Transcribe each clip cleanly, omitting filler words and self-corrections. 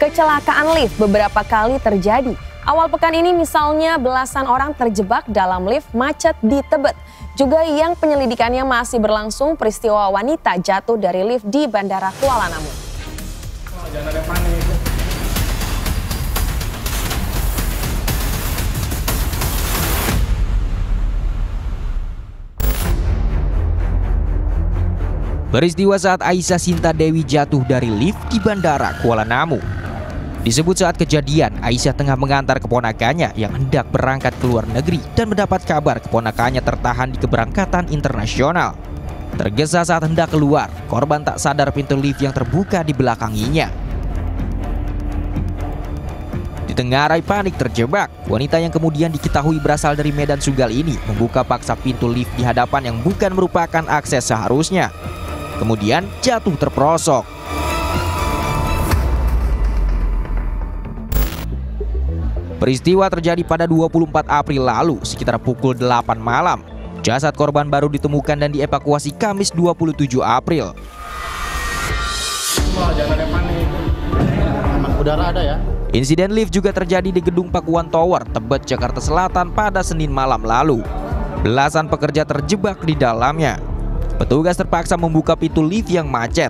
Kecelakaan lift beberapa kali terjadi. Awal pekan ini misalnya belasan orang terjebak dalam lift macet di Tebet. Juga yang penyelidikannya masih berlangsung peristiwa wanita jatuh dari lift di Bandara Kuala Namu. Jangan ada panik. Peristiwa saat Aisyah Sinta Dewi jatuh dari lift di Bandara Kuala Namu. Disebut saat kejadian, Aisyah tengah mengantar keponakannya yang hendak berangkat ke luar negeri dan mendapat kabar keponakannya tertahan di keberangkatan internasional. Tergesa saat hendak keluar, korban tak sadar pintu lift yang terbuka dibelakanginya. Ditengarai panik terjebak, wanita yang kemudian diketahui berasal dari Medan Sunggal ini membuka paksa pintu lift di hadapan yang bukan merupakan akses seharusnya. Kemudian jatuh terperosok. Peristiwa terjadi pada 24 April lalu sekitar pukul 8 malam. Jasad korban baru ditemukan dan dievakuasi Kamis 27 April. Jangan ada panik. Udara ada ya. Insiden lift juga terjadi di Gedung Pakuan Tower, Tebet, Jakarta Selatan pada Senin malam lalu. Belasan pekerja terjebak di dalamnya. Petugas terpaksa membuka pintu lift yang macet.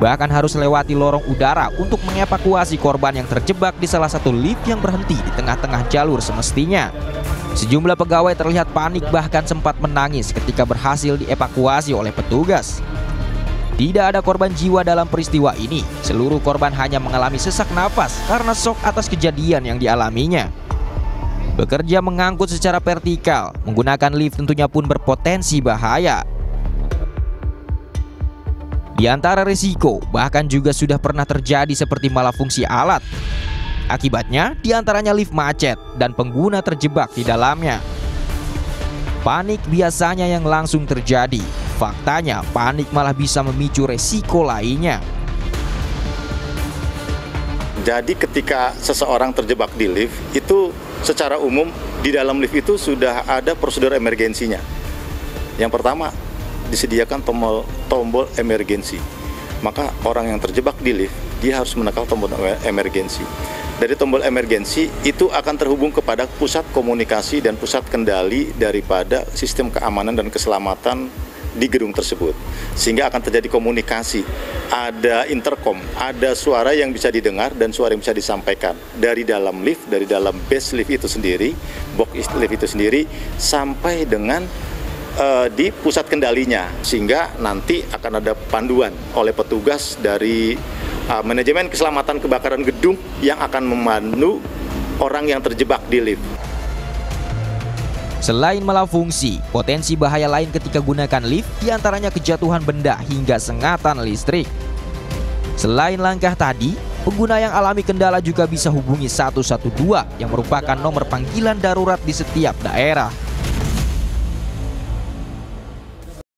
Bahkan harus lewati lorong udara untuk mengevakuasi korban yang terjebak di salah satu lift yang berhenti di tengah-tengah jalur semestinya. Sejumlah pegawai terlihat panik bahkan sempat menangis ketika berhasil dievakuasi oleh petugas. Tidak ada korban jiwa dalam peristiwa ini. Seluruh korban hanya mengalami sesak napas karena shock atas kejadian yang dialaminya. Bekerja mengangkut secara vertikal, menggunakan lift tentunya pun berpotensi bahaya. Di antara risiko, bahkan juga sudah pernah terjadi seperti malafungsi alat. Akibatnya, di antaranya lift macet dan pengguna terjebak di dalamnya. Panik biasanya yang langsung terjadi. Faktanya, panik malah bisa memicu resiko lainnya. Jadi ketika seseorang terjebak di lift, itu secara umum di dalam lift itu sudah ada prosedur emergensinya. Yang pertama, disediakan tombol emergensi. Maka orang yang terjebak di lift, dia harus menekan tombol emergensi. Dari tombol emergensi itu akan terhubung kepada pusat komunikasi dan pusat kendali daripada sistem keamanan dan keselamatan di gedung tersebut. Sehingga akan terjadi komunikasi, ada intercom, ada suara yang bisa didengar dan suara yang bisa disampaikan dari dalam lift, dari dalam base lift itu sendiri, box lift itu sendiri, sampai dengan di pusat kendalinya, sehingga nanti akan ada panduan oleh petugas dari manajemen keselamatan kebakaran gedung yang akan memandu orang yang terjebak di lift. Selain malafungsi, potensi bahaya lain ketika gunakan lift diantaranya kejatuhan benda hingga sengatan listrik. Selain langkah tadi, pengguna yang alami kendala juga bisa hubungi 112 yang merupakan nomor panggilan darurat di setiap daerah.